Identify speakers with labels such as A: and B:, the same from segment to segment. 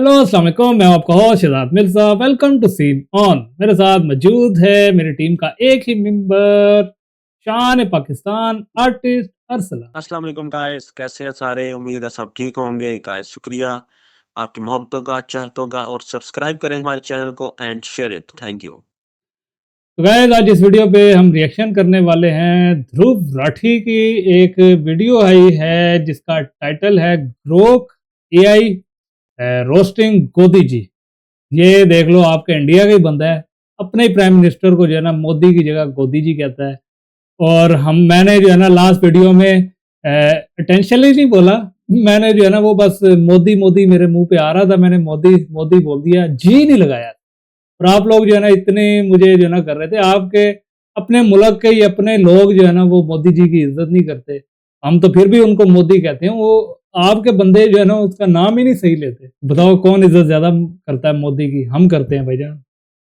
A: Hello अस्सलाम वालेकुम, मैं आपका host Shahzad Mirza. Welcome to Scene On. मेरे साथ मौजूद है मेरी टीम का एक ही मेंबर, शान पाकिस्तान आर्टिस्ट अरसलान।
B: अस्सलाम वालेकुम गाइस, कैसे हैं सारे? उम्मीद है सब ठीक होंगे गाइस। शुक्रिया आपकी मोहब्बतों का, चाहतों का, और सब्सक्राइब करें हमारे चैनल को and share it. Thank you.
A: तो गाइस, आज इस वीडियो पे हम रिएक्शन करने वाले हैं ध्रुव राठी की एक वीडियो आई है जिसका टाइटल है ग्रोक एआई रोस्टिंग गोदी जी। ये देख लो, आपके इंडिया का ही बंदा है, अपने ही प्राइम मिनिस्टर को जो है ना मोदी की जगह गोदी जी कहता है। और मैंने जो है ना लास्ट वीडियो में इंटेंशनली नहीं बोला, मैंने जो है ना वो बस मोदी मोदी मेरे मुंह पे आ रहा था, मैंने मोदी मोदी बोल दिया, जी नहीं लगाया। और आप लोग जो है ना इतने मुझे जो है ना कर रहे थे, आपके अपने मुल्क के ही अपने लोग जो है ना वो मोदी जी की इज्जत नहीं करते। हम तो फिर भी उनको मोदी कहते हैं, वो आपके बंदे जो है ना उसका नाम ही नहीं सही लेते। बताओ कौन इज्जत ज्यादा करता है मोदी की? हम करते हैं भाईजान।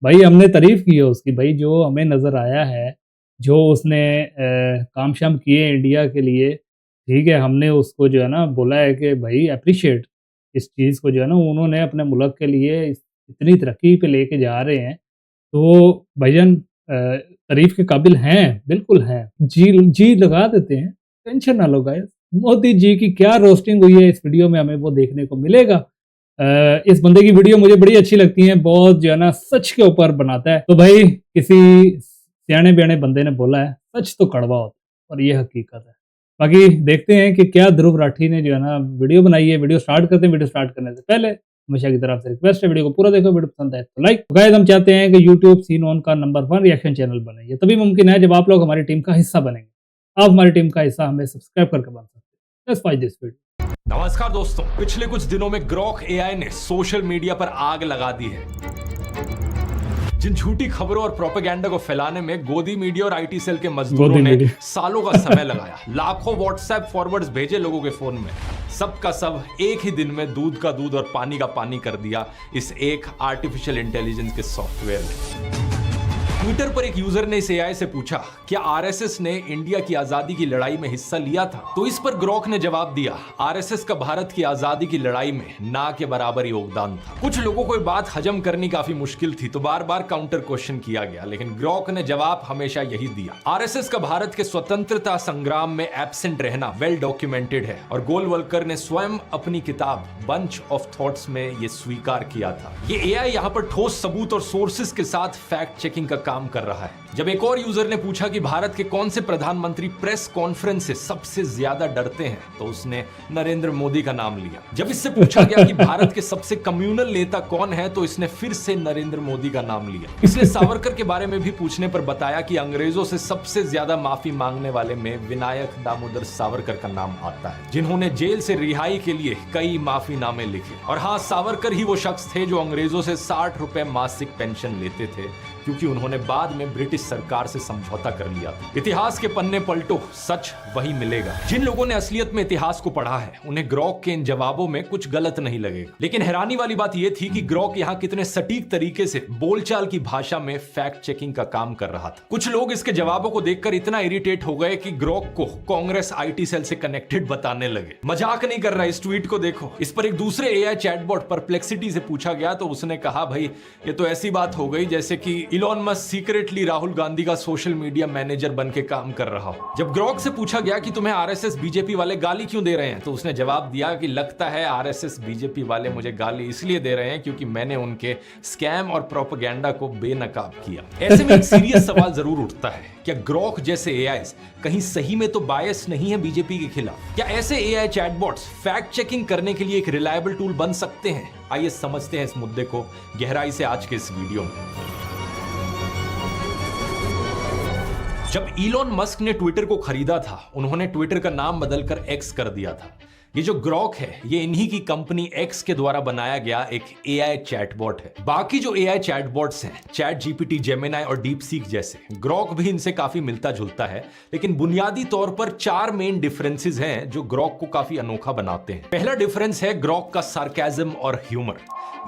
A: भाई हमने तारीफ की है उसकी, भाई जो हमें नजर आया है, जो उसने काम शाम किए इंडिया के लिए, ठीक है, हमने उसको जो है ना बोला है कि भाई अप्रिशिएट इस चीज़ को, जो है ना उन्होंने अपने मुल्क के लिए इतनी तरक्की पे लेके जा रहे हैं। तो भाईजान तारीफ के काबिल हैं, बिल्कुल हैं। जी जी लगा देते हैं, टेंशन ना लो गाइस। मोदी जी की क्या रोस्टिंग हुई है इस वीडियो में, हमें वो देखने को मिलेगा। इस बंदे की वीडियो मुझे बड़ी अच्छी लगती है, बहुत जो है ना सच के ऊपर बनाता है। तो भाई किसी सियाने बियाने बंदे ने बोला है सच तो कड़वा होता है, और ये हकीकत है। बाकी देखते हैं कि क्या ध्रुव राठी ने जो है ना वीडियो बनाई है। वीडियो स्टार्ट करते हैं। वीडियो स्टार्ट करने से पहले हमेशा की तरफ से रिक्वेस्ट है, वीडियो को पूरा देखो, वीडियो पसंद आए तो लाइक। गाइस, हम चाहते हैं कि यूट्यूब सीन ऑन का नंबर 1 रिएक्शन चैनल बने। ये तभी मुमकिन है जब आप लोग हमारी टीम का हिस्सा बनेंगे। आप हमारी टीम का हिस्सा हमें सब्सक्राइब करके बन सकते हैं। Let's watch this video.
C: नमस्कार दोस्तों, पिछले कुछ दिनों में ग्रोक एआई ने सोशल मीडिया पर आग लगा दी है। जिन झूठी खबरों और प्रोपेगेंडा को फैलाने में गोदी मीडिया और आईटी सेल के मजदूरों ने सालों का समय लगाया, लाखों व्हाट्सएप फॉरवर्ड्स भेजे लोगों के फोन में, सबका सब एक ही दिन में दूध का दूध और पानी का पानी कर दिया इस एक आर्टिफिशियल इंटेलिजेंस के सॉफ्टवेयर ने। ट्विटर पर एक यूजर ने इस एआई से पूछा, क्या आरएसएस ने इंडिया की आजादी की लड़ाई में हिस्सा लिया था? तो इस पर ग्रोक ने जवाब दिया, आरएसएस का भारत की आजादी की लड़ाई में ना के बराबर योगदान था। कुछ लोगों को ये बात हजम करनी काफी मुश्किल थी, तो बार बार काउंटर क्वेश्चन किया गया, लेकिन ग्रोक ने जवाब हमेशा यही दिया, आरएसएस का भारत के स्वतंत्रता संग्राम में एब्सेंट रहना वेल डॉक्यूमेंटेड है, और गोलवलकर ने स्वयं अपनी किताब बंच ऑफ थॉट्स में ये स्वीकार किया था। ये एआई यहाँ पर ठोस सबूत और सोर्सेस के साथ फैक्ट चेकिंग का काम कर रहा है। जब एक और यूजर ने पूछा कि भारत के कौन से प्रधानमंत्री प्रेस कॉन्फ्रेंस से सबसे ज्यादा डरते हैं, तो उसने नरेंद्र मोदी का नाम लिया। जब इससे पूछा गया कि भारत के सबसे कम्युनल नेता कौन है, तो इसने फिर से नरेंद्र मोदी का नाम लिया। इसलिए सावरकर के बारे में भी पूछने पर बताया कि अंग्रेजों से सबसे ज्यादा माफी मांगने वाले में विनायक दामोदर सावरकर का नाम आता है, जिन्होंने जेल से रिहाई के लिए कई माफीनामे लिखे। और हाँ, सावरकर ही वो शख्स थे जो अंग्रेजों से 60 रुपए मासिक पेंशन लेते थे, क्योंकि उन्होंने बाद में ब्रिटिश सरकार से समझौता कर लिया था। इतिहास के पन्ने पलटो, सच वही मिलेगा। जिन लोगों ने असलियत में इतिहास को पढ़ा है, उन्हें ग्रोक के इन जवाबों में कुछ गलत नहीं लगेगा। लेकिन हैरानी वाली बात यह थी कि ग्रोक यहाँ कितने सटीक तरीके से बोलचाल की भाषा में फैक्ट चेकिंग का काम कर रहा था। कुछ लोग इसके जवाबों को देखकर इतना इरिटेट हो गए कि ग्रोक को कांग्रेस आईटी सेल से कनेक्टेड बताने लगे। मजाक नहीं कर रहा, इस ट्वीट को देखो। इस पर एक दूसरे एआई चैटबॉट परप्लेक्सिटी से पूछा गया, तो उसने कहा, भाई ये तो ऐसी बात हो गई जैसे कि Elon Musk secretly Rahul Gandhi का सोशल मीडिया मैनेजर बन के काम कर रहा हो। जब ग्रोक से पूछा गया कि तुम्हें आरएसएस बीजेपी वाले गाली क्यों दे रहे हैं, तो उसने जवाब दिया कि लगता है आरएसएस बीजेपी वाले मुझे गाली इसलिए दे रहे हैं क्योंकि मैंने उनके स्कैम और प्रोपेगेंडा को बेनकाब किया। ऐसे में एक सीरियस सवाल जरूर उठता है, क्या ग्रोक जैसे एआईज कहीं सही में तो बायस नहीं है बीजेपी के खिलाफ? क्या ऐसे एआई चैटबॉट्स फैक्ट चेकिंग करने के लिए एक रिलायबल टूल बन सकते हैं? आइए समझते हैं इस मुद्दे को गहराई से आज के इस वीडियो में। जब इलॉन मस्क ने ट्विटर को खरीदा था, उन्होंने ट्विटर का नाम बदलकर एक्स कर दिया था। ये जो ग्रोक है, ये इन्हीं की कंपनी एक्स के द्वारा बनाया गया एक एआई चैटबॉट है। बाकी जो एआई चैटबॉट्स हैं, चैट जीपीटी, जेमिनाई और डीप सीक जैसे, ग्रोक भी इनसे काफी मिलता जुलता है, लेकिन बुनियादी तौर पर 4 मेन डिफरेंसेस हैं जो ग्रोक को काफी अनोखा बनाते हैं। पहला डिफरेंस है ग्रोक का सार्केज्म और ह्यूमर।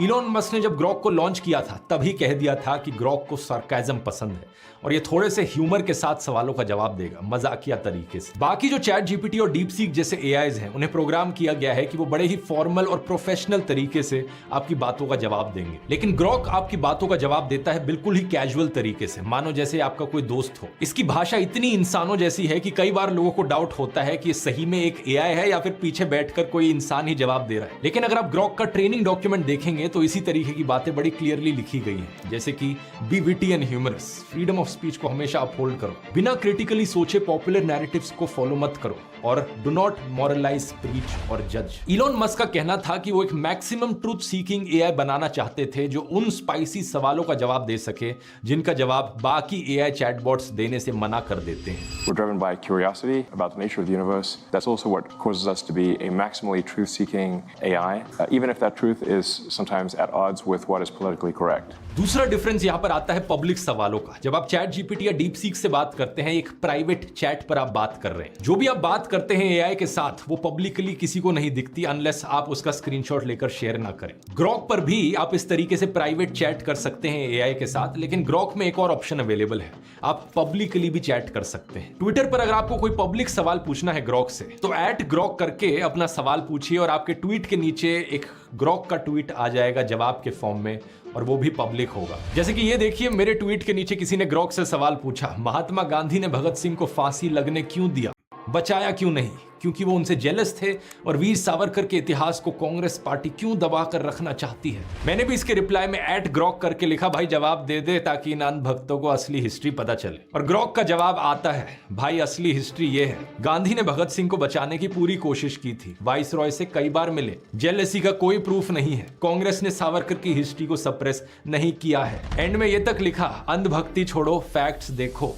C: इलॉन मस्क ने जब ग्रॉक को लॉन्च किया था तभी कह दिया था कि ग्रॉक को सार्काज्म पसंद है और ये थोड़े से ह्यूमर के साथ सवालों का जवाब देगा, मजाकिया तरीके से। बाकी जो चैट जीपीटी और डीप सीक जैसे एआईज हैं, उन्हें प्रोग्राम किया गया है कि वो बड़े ही फॉर्मल और प्रोफेशनल तरीके से आपकी बातों का जवाब देंगे, लेकिन ग्रॉक आपकी बातों का जवाब देता है बिल्कुल ही कैजुअल तरीके से, मानो जैसे आपका कोई दोस्त हो। इसकी भाषा इतनी इंसानों जैसी है कि कई बार लोगों को डाउट होता है कि ये सही में एक एआई है या फिर पीछे बैठकर कोई इंसान ही जवाब दे रहा है। लेकिन अगर आप ग्रॉक का ट्रेनिंग डॉक्यूमेंट देखेंगे तो इसी तरीके की बातें बड़ी क्लियरली लिखी गई हैं, जैसे कि be witty and humorous, freedom of speech को हमेशा अपहोल्ड करो, बिना क्रिटिकली सोचे पॉपुलर नैरेटिव्स को फॉलो मत करो और डू नॉट मॉरलाइज, प्रीच और जज। इलॉन मस्क का कहना था कि वो एक मैक्सिमम ट्रूथ सीकिंग एआई बनाना चाहते थे जो उन स्पाइसी सवालों का जवाब दे सके जिनका जवाब बाकी एआई चैटबॉट्स देने से मना कर देते हैं।
D: We're driven by curiosity about the nature of the universe. That's also what causes us to be a maximally truth-seeking AI, even if that truth is sometimes at odds with what is politically correct.
C: दूसरा difference यहाँ पर आता है public सवालों का। जब आप chat GPT या डीप सीक से बात करते हैं, एक प्राइवेट चैट पर आप बात कर रहे हैं। जो भी आप बात करते हैं एआई के साथ, वो पब्लिकली किसी को नहीं दिखती अनलेस आप उसका स्क्रीनशॉट लेकर शेयर ना करें। ग्रॉक पर भी आप इस तरीके से प्राइवेट चैट कर सकते हैं एआई के साथ, लेकिन ग्रॉक में एक और ऑप्शन अवेलेबल है, आप पब्लिकली भी चैट कर सकते हैं। ट्विटर पर अगर आपको कोई पब्लिक सवाल पूछना है ग्रॉक से, तो @ग्रॉक करके अपना सवाल पूछिए और आपके ट्वीट के नीचे एक ग्रॉक का ट्वीट आ जाएगा जवाब के फॉर्म में, और वो भी पब्लिक होगा। जैसे कि ये देखिए, मेरे ट्वीट के नीचे किसी ने ग्रॉक से सवाल पूछा, महात्मा गांधी ने भगत सिंह को फांसी लगने क्यों दिया, बचाया क्यों नहीं? क्योंकि वो उनसे जेलस थे और वीर सावरकर के इतिहास को कांग्रेस पार्टी क्यों दबा कर रखना चाहती है। मैंने भी इसके रिप्लाई में @ग्रॉक करके लिखा, भाई जवाब दे दे ताकि इन अंधभक्तों को असली हिस्ट्री पता चले। और ग्रॉक का जवाब आता है, भाई असली हिस्ट्री ये है, गांधी ने भगत सिंह को बचाने की पूरी कोशिश की थी, वाइस रॉय से कई बार मिले, जेलसी का कोई प्रूफ नहीं है, कांग्रेस ने सावरकर की हिस्ट्री को सप्रेस नहीं किया है। एंड में ये तक लिखा, अंधभक्ति छोड़ो, फैक्ट्स देखो।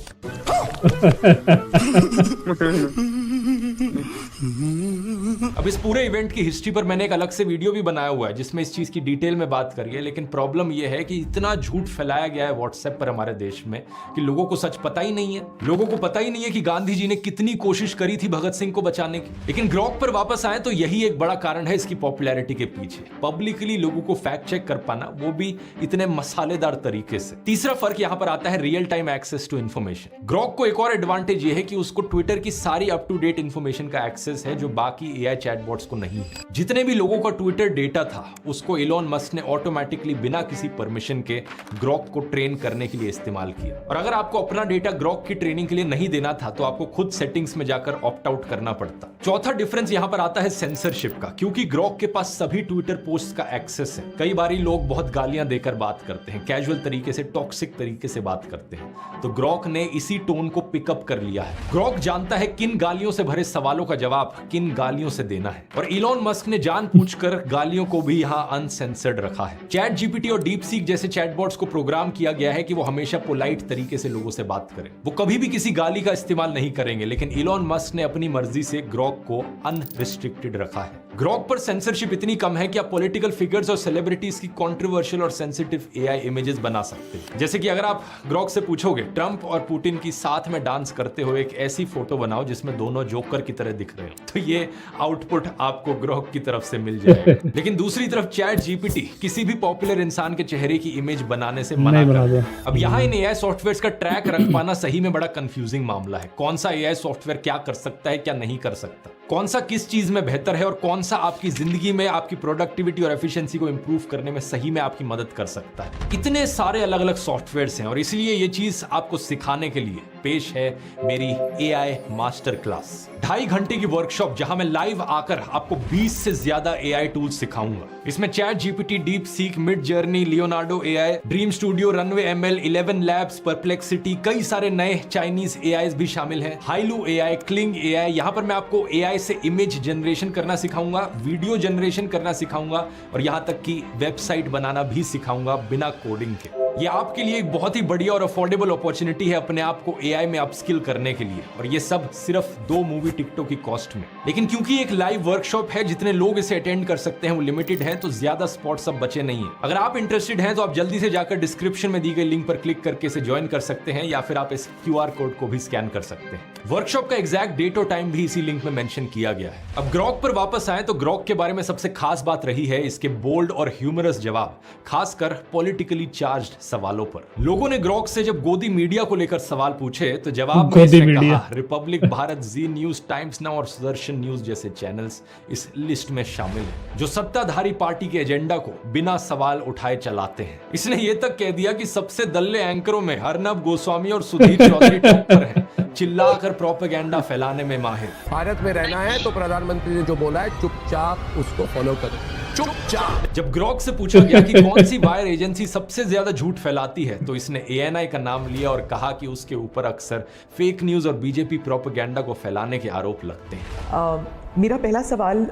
C: अब इस पूरे इवेंट की हिस्ट्री पर मैंने एक अलग से वीडियो भी बनाया हुआ है जिसमें इस चीज की डिटेल में बात करी है, लेकिन प्रॉब्लम यह है कि इतना झूठ फैलाया गया है व्हाट्सएप पर हमारे देश में कि लोगों को सच पता ही नहीं है। लोगों को पता ही नहीं है कि गांधी जी ने कितनी कोशिश करी थी भगत सिंह को बचाने की। लेकिन ग्रॉक पर वापस आए तो यही एक बड़ा कारण है इसकी पॉपुलैरिटी के पीछे, पब्लिकली लोगों को फैक्ट चेक कर पाना, वो भी इतने मसालेदार तरीके से। तीसरा फर्क यहां पर आता है real time access to information. Grok को एक और एडवांटेज ये है कि उसको ट्विटर की सारी अप टू डेट इन्फॉर्मेशन का एक्सेस है जो बाकी एआई चैटबॉट्स को नहीं है। जितने भी लोगों का ट्विटर डेटा था उसको इलॉन मस्क ने ऑटोमेटिकली बिना किसी परमिशन के ग्रॉक को ट्रेन करने के लिए इस्तेमाल किया। और अगर आपको अपना डेटा ग्रॉक की ट्रेनिंग के लिए नहीं देना था तो आपको खुद सेटिंग्स में जाकर ऑप्ट आउट करना पड़ता। चौथा डिफरेंस यहां पर आता है सेंसरशिप का, क्योंकि ग्रॉक के पास सभी ट्विटर पोस्ट का एक्सेस है। कई बारी लोग बहुत गालियां देकर बात करते हैं, कैजुअल तरीके से, टॉक्सिक तरीके से बात करते हैं, तो ग्रॉक ने इसी टोन को पिकअप कर लिया है। ग्रॉक जानता है किन गालियों से भरे सवालों का जवाब किन गालियों से देना है, और इलॉन मस्क ने जानबूझकर गालियों को भी यहां अनसेंसर्ड रखा है। चैट जीपीटी और डीप सीक जैसे चैटबॉट्स को प्रोग्राम किया गया है कि वो हमेशा पोलाइट तरीके से लोगों से बात करें, वो कभी भी किसी गाली का इस्तेमाल नहीं करेंगे। लेकिन इलॉन मस्क ने अपनी मर्जी से ग्रॉक को अनरिस्ट्रिक्टेड रखा है। ग्रॉक पर सेंसरशिप इतनी कम है कि आप पॉलिटिकल फिगर्स और सेलिब्रिटीज की कंट्रोवर्शियल और सेंसिटिव एआई इमेजेस बना सकते हैं। जैसे कि अगर आप ग्रॉक से पूछोगे ट्रंप और पुतिन की साथ में डांस करते हुए एक ऐसी फोटो बनाओ जिसमें दोनों जोकर की तरह दिख रहे हो, तो ये आउटपुट आपको ग्रॉक की तरफ से मिल जाएगा। लेकिन दूसरी तरफ चैट जीपीटी किसी भी पॉपुलर इंसान के चेहरे की इमेज बनाने से मना कर। अब यहाँ इन एआई सॉफ्टवेयर का ट्रैक रख पाना सही में बड़ा कंफ्यूजिंग मामला है। कौन सा एआई सॉफ्टवेयर क्या कर सकता है, क्या नहीं कर सकता, कौन सा किस चीज में बेहतर है और कौन सा आपकी जिंदगी में आपकी प्रोडक्टिविटी और एफिशिएंसी को इंप्रूव करने में सही में आपकी मदद कर सकता है। इतने सारे अलग अलग सॉफ्टवेयर्स हैं और इसलिए ये चीज आपको सिखाने के लिए पेश है मेरी एआई मास्टर क्लास, 2.5 घंटे की वर्कशॉप जहां मैं लाइव आकर आपको 20 से ज्यादा एआई टूल्स सिखाऊंगा। इसमें chat GPT, deep seek, mid journey, Leonardo AI, dream studio, runway ML, 11 labs, perplexity, कई सारे नए चाइनीज एआईज भी शामिल हैं, हाइलू एआई, क्लिंग एआई। यहां पर मैं आपको एआई से इमेज जनरेशन करना सिखाऊंगा, वीडियो जनरेशन करना सिखाऊंगा और यहां तक कि वेबसाइट बनाना भी सिखाऊंगा बिना कोडिंग के। ये आपके लिए एक बहुत ही बढ़िया और अफोर्डेबल अपॉर्चुनिटी है अपने आप को एआई में अपस्किल करने के लिए, और ये सब सिर्फ 2 मूवी टिकटों की कॉस्ट में। लेकिन क्योंकि एक लाइव वर्कशॉप है, जितने लोग इसे अटेंड कर सकते हैं वो लिमिटेड है, तो ज्यादा स्पॉट्स अब बचे नहीं है। अगर आप इंटरेस्टेड हैं तो आप जल्दी से जाकर डिस्क्रिप्शन में दी गई लिंक पर क्लिक करके इसे ज्वाइन कर सकते हैं, या फिर आप इस QR कोड को भी स्कैन कर सकते हैं। वर्कशॉप का एग्जैक्ट डेट और टाइम भी इसी लिंक में मेंशन किया गया है। अब ग्रॉक पर वापस आए तो ग्रॉक के बारे में सबसे खास बात रही है इसके बोल्ड और ह्यूमरस जवाब, खासकर पॉलिटिकली चार्ज्ड सवालों पर। लोगों ने ग्रॉक से जब गोदी मीडिया को लेकर सवाल पूछे तो जवाब में इसने कहा रिपब्लिक भारत, जी न्यूज, टाइम्स नाउ और सुदर्शन न्यूज जैसे चैनल्स इस लिस्ट में शामिल हैं, जो सत्ताधारी पार्टी के एजेंडा को बिना सवाल उठाए चलाते हैं। इसने ये तक कह दिया कि सबसे दल्ले एंकरों में अर्नब गोस्वामी और सुधीर चौधरी टॉप पर हैं, चिल्लाकर प्रोपेगेंडा फैलाने में माहिर।
E: भारत में रहना है तो प्रधानमंत्री ने जो बोला है चुपचाप उसको फॉलो करो, चुपचाप।
C: जब ग्रॉक से पूछा गया कि कौन सी वायर एजेंसी सबसे ज्यादा झूठ फैलाती है तो इसने ANI का नाम लिया और कहा कि उसके ऊपर अक्सर फेक न्यूज और बीजेपी प्रोपेगेंडा को फैलाने के आरोप लगते हैं।
F: मेरा पहला सवाल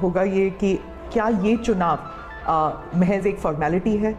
F: होगा ये कि क्या ये चुनाव महज एक फॉर्मेलिटी है?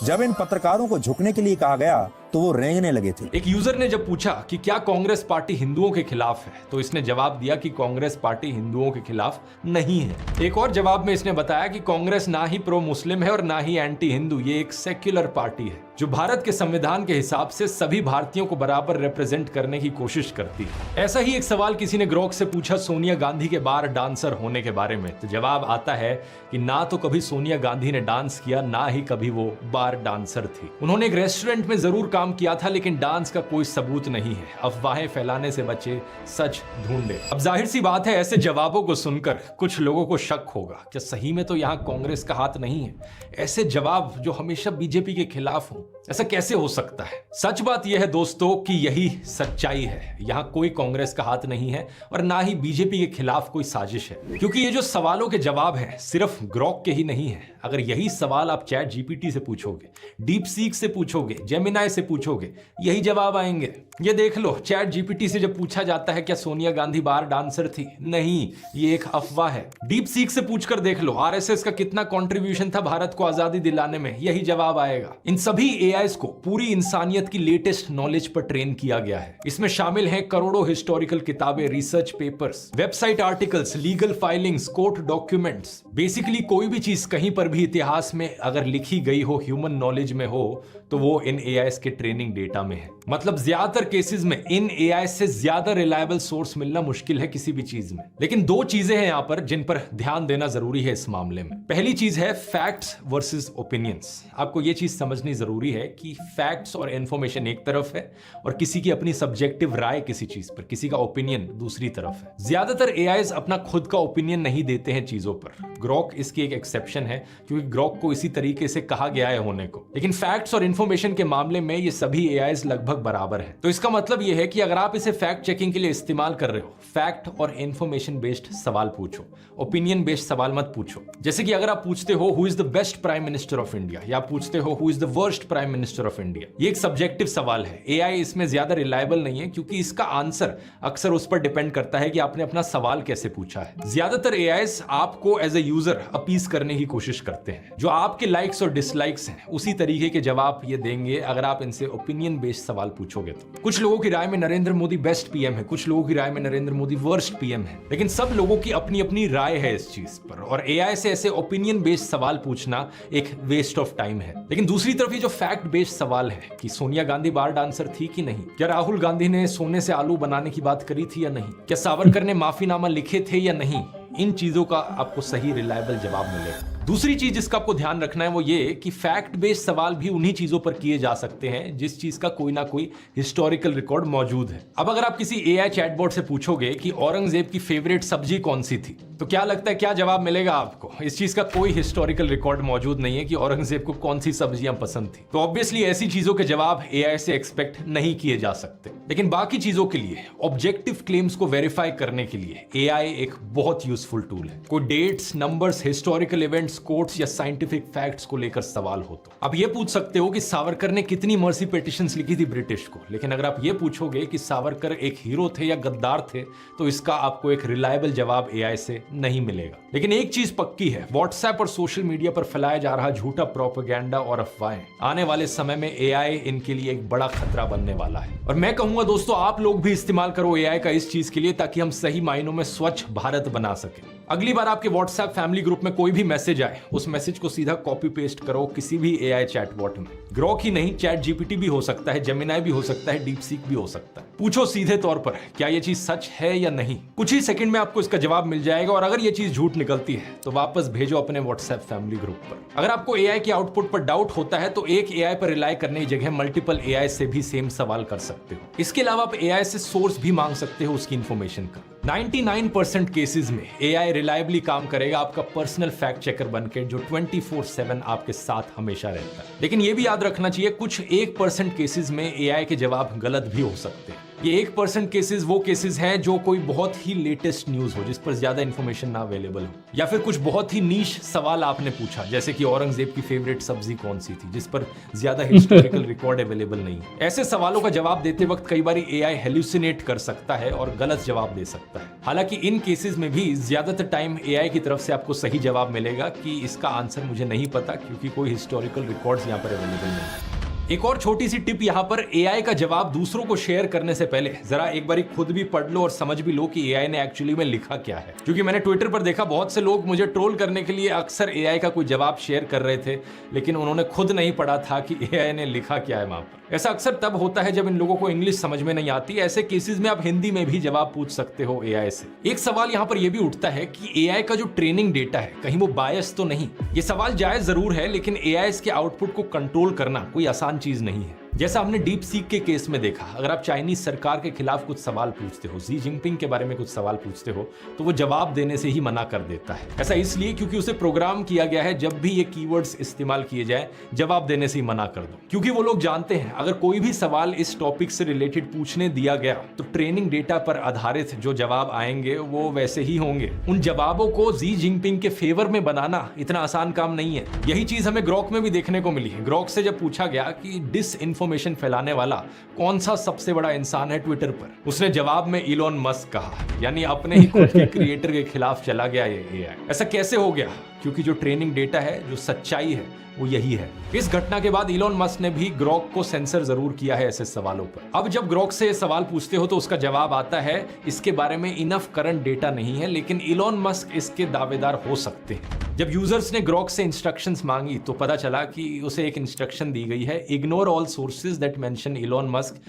G: जब इन पत्रकारों को झुकने के लिए कहा गया तो वो रेंगने लगे थे।
C: एक यूजर ने जब पूछा कि क्या कांग्रेस पार्टी हिंदुओं के खिलाफ है तो इसने जवाब दिया कि कांग्रेस पार्टी हिंदुओं के खिलाफ नहीं है। एक और जवाब में इसने बताया कि कांग्रेस ना ही प्रो मुस्लिम है और ना ही एंटी हिंदू, ये एक सेक्युलर पार्टी है जो भारत के संविधान के हिसाब से सभी भारतीयों को बराबर रिप्रेजेंट करने की कोशिश करती है। ऐसा ही एक सवाल किसी ने ग्रॉक से पूछा सोनिया गांधी के बार डांसर होने के बारे में, तो जवाब आता है कि ना तो कभी सोनिया गांधी ने डांस किया, ना ही कभी वो बार डांसर थी। उन्होंने एक रेस्टोरेंट में जरूर काम किया था, लेकिन डांस का कोई सबूत नहीं है। अफवाहें फैलाने से बचे, सच ढूंढे। अब जाहिर सी बात है ऐसे जवाबों को सुनकर कुछ लोगों को शक होगा कि सही में तो यहाँ कांग्रेस का हाथ नहीं है। ऐसे जवाब जो हमेशा बीजेपी के खिलाफ हो, ऐसा कैसे हो सकता है? सच बात यह है दोस्तों कि यही सच्चाई है। यहाँ कोई कांग्रेस का हाथ नहीं है और ना ही बीजेपी के खिलाफ कोई साजिश है, क्योंकि ये जो सवालों के जवाब हैं सिर्फ ग्रॉक के ही नहीं है। अगर यही सवाल आप चैट जीपीटी से पूछोगे, डीप सीक से पूछोगे, जेमिनाई से पूछोगे, यही जवाब आएंगे। ये देख लो, चैट जीपीटी से जब पूछा जाता है क्या सोनिया गांधी बार डांसर थी, नहीं, ये एक अफवाह है। डीप सीक से पूछकर देख लो आरएसएस का कितना कंट्रीब्यूशन था भारत को आजादी दिलाने में, यही जवाब आएगा। इन सभी एआईज को पूरी इंसानियत की लेटेस्ट नॉलेज पर ट्रेन किया गया है। इसमें शामिल हैं करोड़ों हिस्टोरिकल किताबें, research papers, website articles, legal filings, court documents. Basically कोई भी चीज कहीं पर भी इतिहास में अगर लिखी गई हो, ह्यूमन नॉलेज में हो, तो वो इन एआईज के ट्रेनिंग डेटा में है। मतलब ज्यादातर केसेस में इन एआई से ज्यादा रिलायबल सोर्स मिलना मुश्किल है किसी भी चीज में। लेकिन दो चीजें हैं यहां पर जिन पर ध्यान देना जरूरी है इस मामले में। पहली चीज है फैक्ट्स वर्सेस ओपिनियंस। आपको यह चीज समझनी जरूरी है कि फैक्ट्स और इंफॉर्मेशन एक तरफ है और किसी की अपनी सब्जेक्टिव राय किसी चीज पर, किसी का ओपिनियन दूसरी तरफ है। ज्यादातर एआईज अपना खुद का ओपिनियन नहीं देते हैं चीजों पर। ग्रॉक इसकी एक एक्सेप्शन है क्योंकि ग्रॉक को इसी तरीके से कहा गया है होने को। लेकिन फैक्ट्स और इंफॉर्मेशन के मामले में ये सभी एआईज लगभग बराबर है। तो इसका मतलब ये है कि अगर आप इसे फैक्ट चेकिंग के लिए इस्तेमाल कर रहे हो, फैक्ट और इंफॉर्मेशन बेस्ड सवाल पूछो, ओपिनियन बेस्ड सवाल मत पूछो। जैसे कि अगर आप पूछते हो who is the best prime minister of India, या पूछते हो who is the worst prime minister of India, ये एक सब्जेक्टिव सवाल है। एआई इसमें ज्यादा रिलायबल नहीं है क्योंकि इसका आंसर अक्सर उस पर डिपेंड करता है कि आपने अपना सवाल कैसे पूछा है। ज्यादातर एआईज आपको एज ए यूजर अपीज करने की कोशिश करते हैं। जो आपके लाइक्स और डिसलाइक्स हैं उसी तरीके के जवाब ये देंगे अगर आप इनसे ओपिनियन बेस्ड सवाल पूछोगे तो। कुछ लोगों की राय में नरेंद्र मोदी बेस्ट पीएम है, कुछ लोगों की राय में नरेंद्र मोदी वर्स्ट पीएम है, लेकिन सब लोगों की अपनी अपनी राय है इस चीज पर। और एआई से ऐसे ओपिनियन बेस्ड सवाल पूछना एक वेस्ट ऑफ टाइम है। लेकिन दूसरी तरफ ये जो फैक्ट बेस्ड सवाल है कि सोनिया गांधी बार डांसर थी कि नहीं, क्या राहुल गांधी ने सोने से आलू बनाने की बात करी थी या नहीं, क्या सावरकर ने माफीनामा लिखे थे या नहीं, इन चीजों का आपको सही रिलायबल जवाब मिलेगा। दूसरी चीज जिसका आपको ध्यान रखना है वो ये कि फैक्ट बेस्ड सवाल भी उन्हीं चीजों पर किए जा सकते हैं जिस चीज का कोई ना कोई हिस्टोरिकल रिकॉर्ड मौजूद है। अब अगर आप किसी एआई चैटबॉट से पूछोगे कि औरंगजेब की फेवरेट सब्जी कौन सी थी, तो क्या लगता है क्या जवाब मिलेगा आपको? इस चीज का कोई हिस्टोरिकल रिकॉर्ड मौजूद नहीं है कि औरंगजेब को कौन सी सब्जियां पसंद थी। तो ऑब्वियसली ऐसी चीजों के जवाब एआई से एक्सपेक्ट नहीं किए जा सकते। लेकिन बाकी चीजों के लिए, ऑब्जेक्टिव क्लेम्स को वेरीफाई करने के लिए एआई एक बहुत यूजफुल टूल है। कोई dates, numbers, historical events quotes या साइंटिफिक फैक्ट्स को लेकर सवाल हो तो आप ये पूछ सकते हो कि सावरकर ने कितनी मर्सी पिटिशंस लिखी थी ब्रिटिश को, लेकिन अगर आप ये पूछोगे कि सावरकर एक हीरो थे या गद्दार थे तो इसका आपको एक रिलायबल जवाब एआई से नहीं मिलेगा। लेकिन एक चीज पक्की है, व्हाट्सएप और सोशल मीडिया पर फैलाया जा रहा झूठा प्रोपेगेंडा और अफवाहें आने वाले समय में एआई इनके लिए एक बड़ा खतरा बनने वाला है। और मैं कहूंगा दोस्तों, आप लोग भी इस्तेमाल करो एआई का इस चीज के लिए ताकि हम सही मायनों में स्वच्छ भारत बना सके। अगली बार आपके व्हाट्सएप फैमिली ग्रुप में कोई भी मैसेज आए, उस मैसेज को सीधा कॉपी पेस्ट करो किसी भी एआई चैटबॉट में। ग्रोक ही नहीं, चैट जीपीटी भी हो सकता है, जेमिनाई भी हो सकता है, डीप सीक भी हो सकता है। पूछो सीधे तौर पर क्या ये चीज सच है या नहीं। कुछ ही सेकंड में आपको इसका जवाब मिल जाएगा और अगर ये चीज झूठ निकलती है तो वापस भेजो अपने व्हाट्सएप फैमिली ग्रुप पर। अगर आपको एआई के आउटपुट पर डाउट होता है तो एक एआई पर रिलाई करने की जगह मल्टीपल एआई से भी सेम सवाल कर सकते हो। इसके अलावा आप एआई से सोर्स भी मांग सकते हो उसकी इंफॉर्मेशन का। 99% केसेस में एआई रिलायबली काम करेगा आपका पर्सनल फैक्ट चेकर बनकर, जो 24/7 आपके साथ हमेशा रहता है। लेकिन यह भी याद रखना चाहिए, कुछ 1% केसेस में एआई के जवाब गलत भी हो सकते हैं। ये 1% केसेस वो केसेस हैं जो कोई बहुत ही लेटेस्ट न्यूज हो जिस पर ज्यादा इंफॉर्मेशन ना अवेलेबल हो, या फिर कुछ बहुत ही नीश सवाल आपने पूछा, जैसे कि औरंगजेब की फेवरेट सब्जी कौन सी थी, जिस पर ज्यादा हिस्टोरिकल रिकॉर्ड अवेलेबल नहीं है। ऐसे सवालों का जवाब देते वक्त कई बार एआई हेल्यूसिनेट कर सकता है और गलत जवाब दे सकता है। हालांकि इन केसेस में भी ज्यादातर टाइम एआई की तरफ से आपको सही जवाब मिलेगा कि इसका आंसर मुझे नहीं पता क्योंकि कोई हिस्टोरिकल रिकॉर्ड्स यहाँ पर अवेलेबल नहीं है। एक और छोटी सी टिप यहाँ पर, एआई का जवाब दूसरों को शेयर करने से पहले जरा एक बार खुद भी पढ़ लो और समझ भी लो कि एआई ने एक्चुअली में लिखा क्या है। क्योंकि मैंने ट्विटर पर देखा बहुत से लोग मुझे ट्रोल करने के लिए अक्सर एआई का कोई जवाब शेयर कर रहे थे, लेकिन उन्होंने खुद नहीं पढ़ा था कि एआई ने लिखा क्या है वहां पर। ऐसा अक्सर तब होता है जब इन लोगों को इंग्लिश समझ में नहीं आती। ऐसे केसेस में आप हिंदी में भी जवाब पूछ सकते हो एआई से। एक सवाल यहाँ पर यह भी उठता है कि एआई का जो ट्रेनिंग डेटा है कहीं वो बायस तो नहीं। ये सवाल जायज जरूर है, लेकिन एआई के आउटपुट को कंट्रोल करना कोई आसान चीज नहीं है। जैसा हमने डीप सीक के केस में देखा, अगर आप चाइनीज सरकार के खिलाफ कुछ सवाल पूछते हो, शी जिनपिंग के बारे में कुछ सवाल पूछते हो, तो वो जवाब देने से ही मना कर देता है। ऐसा इसलिए क्योंकि उसे प्रोग्राम किया गया है जब भी ये कीवर्ड्स इस्तेमाल किए जाए जवाब देने से ही मना कर दो, क्योंकि वो लोग जानते हैं अगर कोई भी सवाल इस टॉपिक से रिलेटेड पूछने दिया गया तो ट्रेनिंग डेटा पर आधारित जो जवाब आएंगे वो वैसे ही होंगे। उन जवाबों को शी जिनपिंग के फेवर में बनाना इतना आसान काम नहीं है। यही चीज हमें ग्रोक में भी देखने को मिली है। ग्रोक से जब पूछा गया कि डिसइंफॉर्मेशन फैलाने वाला कौन सा सबसे बड़ा इंसान है ट्विटर पर, उसने जवाब में इलॉन मस्क कहा, यानी अपने ही खुद के क्रिएटर के खिलाफ चला गया ये एआई। ऐसा कैसे हो गया? क्योंकि जो ट्रेनिंग डेटा है, जो सच्चाई है, वो यही है। इस घटना के बाद इलॉन मस्क ने भी ग्रोक को सेंसर जरूर किया है ऐसे सवालों पर। अब जब ग्रोक से सवाल पूछते हो तो उसका जवाब आता है इसके बारे में इनफ करंट डेटा नहीं है, लेकिन इलॉन मस्क इसके दावेदार हो सकते हैं। जब यूजर्स ने ग्रोक से इंस्ट्रक्शंस मांगी तो पता चला कि उसे एक इंस्ट्रक्शन दी गई है, ignore all sources that mention Elon Musk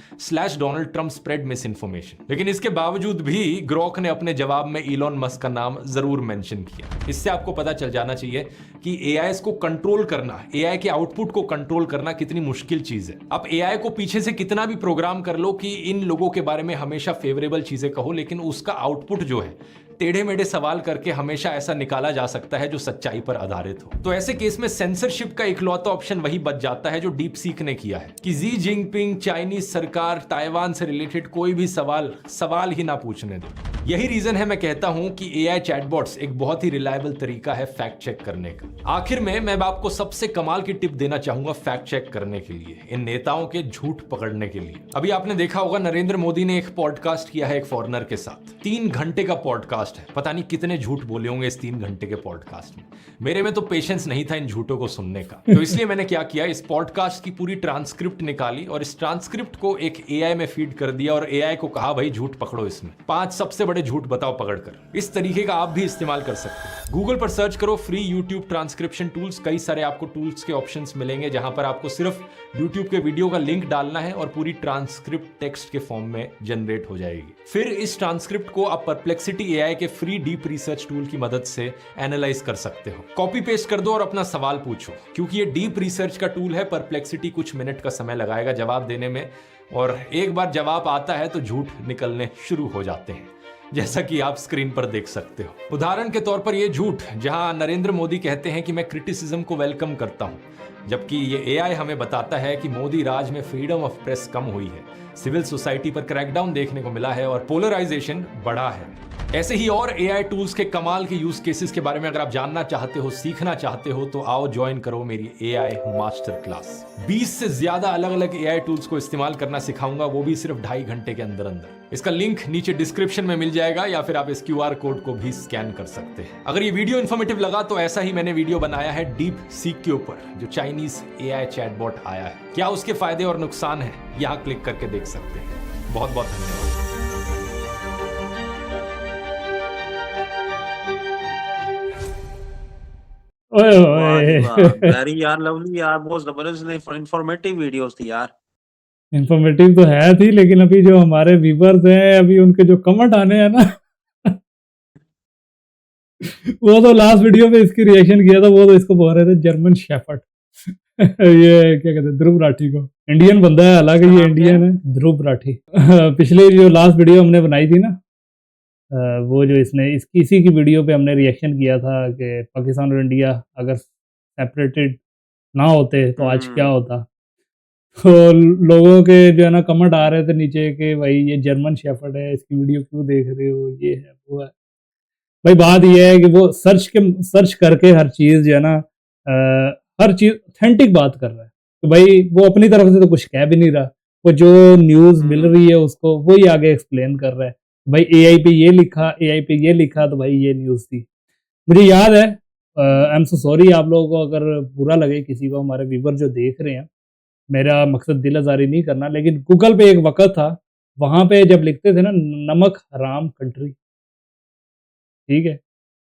C: / Donald Trump spread miss information. लेकिन इसके बावजूद भी ग्रोक ने अपने जवाब में इलॉन मस्क का नाम जरूर मेंशन किया। इससे आपको पता चल जाना चाहिए कि एआई को कंट्रोल करना, एआई के आउटपुट को कंट्रोल करना कितनी मुश्किल चीज है। आप एआई को पीछे से कितना भी प्रोग्राम कर लो कि इन लोगों के बारे में हमेशा फेवरेबल चीजें कहो, लेकिन उसका आउटपुट जो है टेढ़े मेढ़े सवाल करके हमेशा ऐसा निकाला जा सकता है जो सच्चाई पर आधारित हो। तो ऐसे केस में सेंसरशिप का इकलौता ऑप्शन वही बच जाता है जो डीप सीक ने किया है कि शी जिनपिंग, चाइनीज सरकार, ताइवान से रिलेटेड कोई भी सवाल ही ना पूछने दो। यही रीजन है मैं कहता हूं कि एआई चैटबॉट्स एक बहुत ही रिलायबल तरीका है फैक्ट चेक करने का। आखिर में मैं आपको सबसे कमाल की टिप देना चाहूंगा फैक्ट चेक करने के लिए, इन नेताओं के झूठ पकड़ने के लिए। अभी आपने देखा होगा नरेंद्र मोदी ने एक पॉडकास्ट किया है एक फॉरेनर के साथ, 3 घंटे का पॉडकास्ट है। पता नहीं कितने झूठ बोले होंगे इस 3 घंटे के पॉडकास्ट में। मेरे में तो पेशेंस नहीं था इन झूठों को सुनने का, तो इसलिए मैंने क्या किया, इस पॉडकास्ट की पूरी ट्रांसक्रिप्ट निकाली और इस ट्रांसक्रिप्ट को एक एआई में फीड कर दिया और एआई को कहा भाई झूठ पकड़ो, इसमें 5 सबसे बड़े झूठ बताओ पकड़कर। इस तरीके का आप भी इस्तेमाल कर सकते हैं। गूगल पर सर्च करो फ्री यूट्यूब ट्रांसक्रिप्शन टूल्स, कई सारे आपको टूल्स के ऑप्शंस मिलेंगे जहां पर आपको सिर्फ यूट्यूब के वीडियो का लिंक डालना है और पूरी ट्रांसक्रिप्ट टेक्स्ट के फॉर्म में जनरेट हो जाएगी। फिर इस ट्रांसक्रिप्ट को आप परप्लेक्सिटी एआई के फ्री डीप रिसर्च टूल की मदद से एनालाइज कर सकते हो। कॉपी पेस्ट कर दो और अपना सवाल पूछो। क्योंकि ये डीप रिसर्च का टूल है, परप्लेक्सिटी कुछ मिनट का समय लगाएगा जवाब देने में, और एक बार जवाब आता है तो झूठ निकलने शुरू हो जाते हैं, जैसा कि आप स्क्रीन पर देख सकते हो। उदाहरण के तौर पर ये झूठ जहां नरेंद्र मोदी कहते हैं कि मैं क्रिटिसिज्म को वेलकम करता हूं, जबकि ये एआई हमें बताता है कि मोदी राज में फ्रीडम ऑफ प्रेस कम हुई है, सिविल सोसाइटी पर क्रैकडाउन देखने को मिला है और पोलराइजेशन बढ़ा है। ऐसे ही और एआई टूल्स के कमाल के यूज केसेस के बारे में अगर आप जानना चाहते हो, सीखना चाहते हो, तो आओ ज्वाइन करो मेरी एआई मास्टर क्लास। 20 से ज्यादा अलग अलग एआई टूल्स को इस्तेमाल करना सिखाऊंगा, वो भी सिर्फ 2.5 घंटे के अंदर अंदर। इसका लिंक नीचे डिस्क्रिप्शन में मिल जाएगा या फिर आप इस QR कोड को भी स्कैन कर सकते हैं। अगर ये वीडियो इन्फॉर्मेटिव लगा तो ऐसा ही मैंने वीडियो बनाया है डीप सीक के ऊपर, जो चाइनीज एआई चैटबॉट आया है। क्या उसके फायदे और नुकसान है, यहां क्लिक करके देख सकते हैं। बहुत बहुत धन्यवाद।
A: ओए
B: वाह जी वाह,
A: ओए
B: वेरी यार लवली यार, बहुत जबरदस्त इंफॉर्मेटिव वीडियोस थी यार।
A: इंफॉर्मेटिव तो है थी, लेकिन अभी जो हमारे व्यूवर्स हैं, अभी उनके जो कमेंट आने हैं ना वो तो लास्ट वीडियो पे इसकी रिएक्शन किया था, वो तो इसको बोल रहे थे जर्मन शेफर्ड ये क्या कहते हैं, ध्रुव राठी को। इंडियन बंदा है, हालांकि ये
B: नाम क्या
A: इंडियन
B: है?
A: है, ध्रुव राठी। पिछले जो लास्ट वीडियो हमने बनाई थी ना, वो जो इसने इसी की वीडियो पे हमने रिएक्शन किया था कि पाकिस्तान और इंडिया अगर सेपरेटेड ना होते तो आज क्या होता। तो लोगों के जो है ना कमेंट आ रहे थे नीचे कि भाई ये जर्मन शेफर्ड है, इसकी वीडियो क्यों देख रहे हो, ये है वो है। भाई बात ये है कि वो सर्च करके हर चीज़ जो है ना, हर चीज़ ऑथेंटिक बात कर रहा है। तो भाई वो अपनी तरफ से तो कुछ कह भी नहीं रहा, वो जो न्यूज़ मिल रही है उसको वही आगे एक्सप्लेन कर रहा है। भाई एआई पे ये लिखा, एआई पे ये लिखा, तो भाई ये न्यूज़ थी। मुझे याद है, आई एम सो सॉरी आप लोगों को अगर बुरा लगे किसी को, हमारे व्यूवर जो देख रहे हैं, मेरा मकसद दिल आज़ारी नहीं करना, लेकिन गूगल पे एक वक़्त था, वहाँ पे जब लिखते थे ना नमक हराम कंट्री, ठीक है?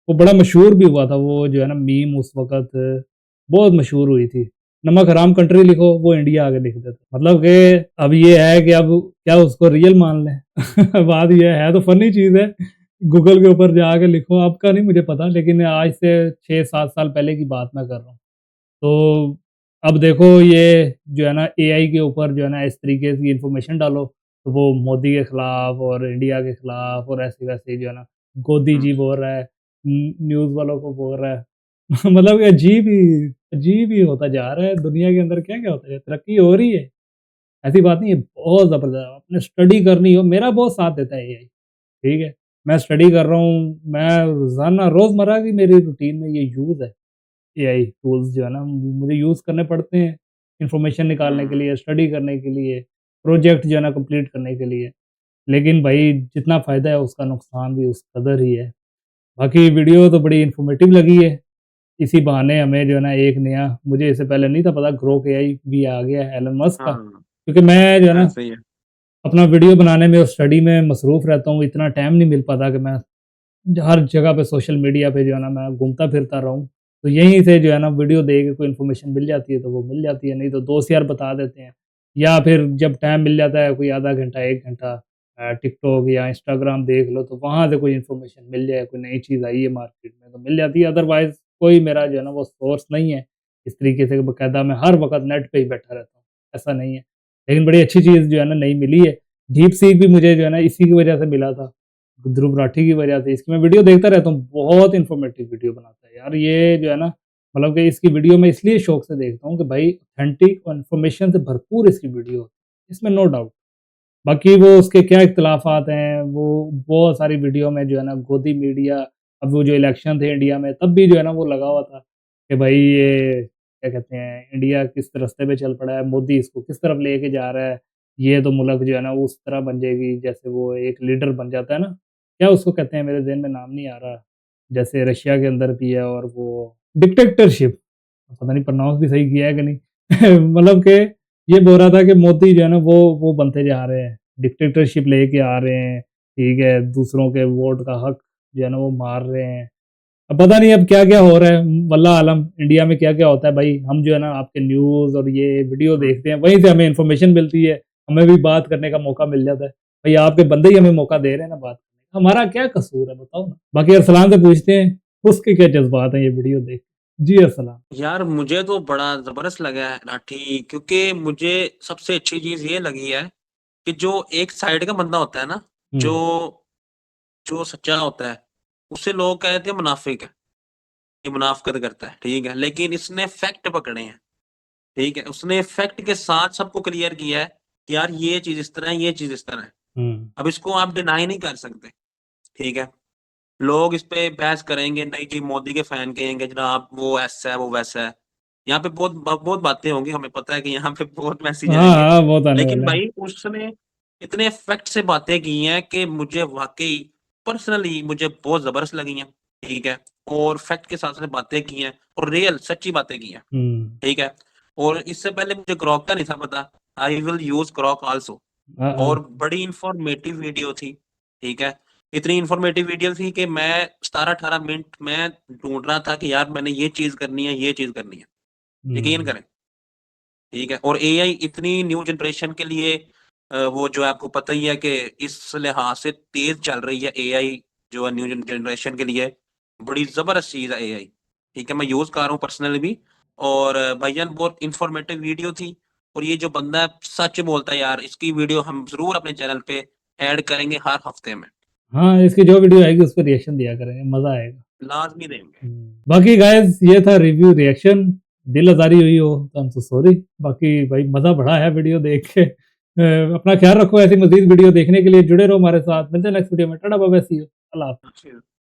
A: वो बड़ा मशहूर भी हुआ था, वो जो है ना मीम उस वक़्त बहुत मशहूर हुई थी। नमक हराम कंट्री लिखो, वो इंडिया आगे लिख देता। मतलब कि अब ये है कि अब क्या उसको रियल मान लें? बात ये है तो फ़नी चीज़ है, गूगल के ऊपर जाके लिखो, आपका नहीं मुझे पता, लेकिन आज से 6-7 साल पहले की बात मैं कर रहा हूँ। तो अब देखो ये जो है ना एआई के ऊपर जो है ना इस तरीके की इन्फॉर्मेशन डालो, तो वो मोदी के खिलाफ और इंडिया के खिलाफ और ऐसे-वैसे जो है ना गोदी जी बोल रहा है, न्यूज़ वालों को बोल रहा है। मतलब कि अजीब ही होता जा रहा है, दुनिया के अंदर क्या-क्या होता है, तरक्की हो रही है। ऐसी बात नहीं है, बहुत ज़बरदस्त। आपने स्टडी करनी हो, मेरा बहुत साथ देता है एआई, ठीक है? मैं स्टडी कर रहा हूँ, मैं रोज़ाना रोज़मर्रा की मेरी रूटीन में ये यूज़ है। एआई टूल्स जो है ना मुझे यूज़ करने पड़ते हैं, इन्फॉर्मेशन निकालने के लिए, स्टडी करने के लिए, प्रोजेक्ट जो है ना कंप्लीट करने के लिए। लेकिन भाई जितना फ़ायदा है उसका नुकसान भी उस कदर ही है। बाकी वीडियो तो बड़ी इन्फॉर्मेटिव लगी है। इसी बहाने हमें जो है ना एक नया, मुझे इससे पहले नहीं था पता, ग्रोक एआई भी आ गया है एलन मस्क का।
B: हाँ,
A: क्योंकि मैं जो है ना
B: ऐसे ही है।
A: अपना वीडियो बनाने में और स्टडी में मसरूफ़ रहता हूँ, इतना टाइम नहीं मिल पाता कि मैं हर जगह पे सोशल मीडिया पे जो है ना मैं घूमता फिरता रहूँ। तो यहीं से जो है ना वीडियो देख के कोई इन्फॉर्मेशन मिल जाती है तो वो मिल जाती है, नहीं तो दोस्त यार बता देते हैं। या फिर जब टाइम मिल जाता है कोई आधा घंटा, 1 घंटा टिकटॉक या इंस्टाग्राम देख लो, तो वहाँ से कोई इन्फॉर्मेशन मिल जाए, कोई नई चीज़ आई है मार्केट में तो मिल जाती है। अदरवाइज़ कोई मेरा जो है ना वो सोर्स नहीं है, इस तरीके से बाकायदा मैं हर वक़्त नेट पे ही बैठा रहता हूँ, ऐसा नहीं है। लेकिन बड़ी अच्छी चीज़ जो है ना नई मिली है, डीप सीक भी मुझे जो है ना इसी की वजह से मिला था। ध्रुव राठी की वजह से, इसकी मैं वीडियो देखता रहता हूँ, बहुत इन्फॉर्मेटिव वीडियो बनाता है यार ये जो है ना, मतलब कि इसकी वीडियो मैं इसलिए शौक से देखता हूँ कि भाई ऑथेंटिक और इन्फॉर्मेशन से भरपूर इसकी वीडियो होती है, इसमें नो डाउट। बाकी वो उसके क्या इख्तिलाफ़ात हैं, वो बहुत सारी वीडियो में जो है ना गोदी मीडिया, अब वो जो इलेक्शन थे इंडिया में तब भी जो है ना वो लगा हुआ था कि भाई ये क्या कहते हैं, इंडिया किस रास्ते पे चल पड़ा है, मोदी इसको किस तरफ लेके जा रहा है, ये तो मुल्क जो है ना उस तरह बन जाएगी जैसे वो एक लीडर बन जाता है ना, क्या उसको कहते हैं, मेरे ज़हन में नाम नहीं आ रहा, जैसे रशिया के अंदर भी है और वो डिक्टेटरशिप, पता नहीं प्रोनाउंस भी सही किया है कि नहीं मतलब कि ये बोल रहा था कि मोदी जो है ना वो बनते जा रहे हैं, डिक्टेटरशिप लेके आ रहे हैं, ठीक है, दूसरों के वोट का हक जो है ना वो मार रहे हैं। अब पता नहीं अब क्या-क्या हो रहा है, वल्लाह आलम इंडिया में क्या-क्या होता है भाई, हम जो है ना आपके न्यूज़ और ये वीडियो देखते हैं, वहीं से हमें इन्फॉर्मेशन मिलती है, हमें भी बात करने का मौका मिल जाता है। भाई आपके बंदे ही हमें मौका दे रहे हैं ना बात करने का, हमारा क्या कसूर है बताओ ना? बाकी अरसलान से पूछते हैं, उसके क्या जज़्बात हैं ये वीडियो देख के? जी अरसलान।
B: यार मुझे तो बड़ा ज़बरदस्त लगा है राठी, क्योंकि मुझे सबसे अच्छी चीज़ ये लगी है कि जो एक साइड का बंदा होता है ना,
A: हुँ,
B: जो जो सच्चा होता है, उसे लोग कहते हैं मुनाफ़िक है, ये मुनाफ़िकत करता है, ठीक है? लेकिन इसने फैक्ट पकड़े हैं, ठीक है? उसने फैक्ट के साथ सबको क्लियर किया है कि यार ये चीज़ इस तरह है, ये चीज़ इस तरह है।
A: हुँ,
B: अब इसको आप डिनाई नहीं कर सकते, ठीक है? लोग इस पे बहस करेंगे, नहीं जी मोदी के फैन कहेंगे जनाब वो ऐसा है वो वैसा है। यहाँ पे बहुत बातें होंगी, हमें पता है कि यहाँ पे बहुत मैसेज
A: हाँ
B: आएंगे।
A: हाँ बहुत आने
B: लेकिन
A: वाला है।
B: भाई उसने इतने फैक्ट से बातें की हैं कि मुझे वाकई पर्सनली मुझे बहुत जबरदस्त लगी हैं। ठीक है, और फैक्ट के साथ साथ बातें की हैं और रियल सच्ची बातें की हैं। ठीक है, और इससे पहले मुझे ग्रॉक का नहीं था पता। I will use Grok also.
A: हाँ हाँ
B: और बड़ी इंफॉर्मेटिव वीडियो थी। ठीक है, इतनी इंफॉर्मेटिव वीडियो थी कि मैं 17-18 मिनट में ढूंढ रहा था कि यार मैंने ये चीज करनी है, ये चीज करनी है। यकीन करें। ठीक है, और एआई इतनी न्यू जनरेशन के लिए वो जो है आपको पता ही है कि इस लिहाज से तेज चल रही है एआई, जो है न्यू जनरेशन के लिए बड़ी जबरदस्त चीज है एआई। ठीक है, मैं यूज कर रहा हूँ पर्सनली भी। और भाईजान बहुत इंफॉर्मेटिव वीडियो थी। और ये जो बंदा है सच बोलता है यार, इसकी वीडियो हम जरूर अपने चैनल पे ऐड करेंगे हर हफ्ते में,
A: हाँ, इसकी जो वीडियो आएगी उस पर रिएक्शन दिया करेंगे, मजा आएगा।
B: लाजमी देंगे।
A: बाकी गाइस ये था रिव्यू रिएक्शन, दिल आजारी हुई हो तो आई एम सो सॉरी। बाकी भाई मजा बढ़ा है वीडियो देख के। अपना ख्याल रखो, ऐसी मजीद वीडियो देखने के लिए जुड़े रहो हमारे साथ। मिलते हैं नेक्स्ट वीडियो में। Tata bye bye, see you, Allah हाफ़िज़।
B: अच्छी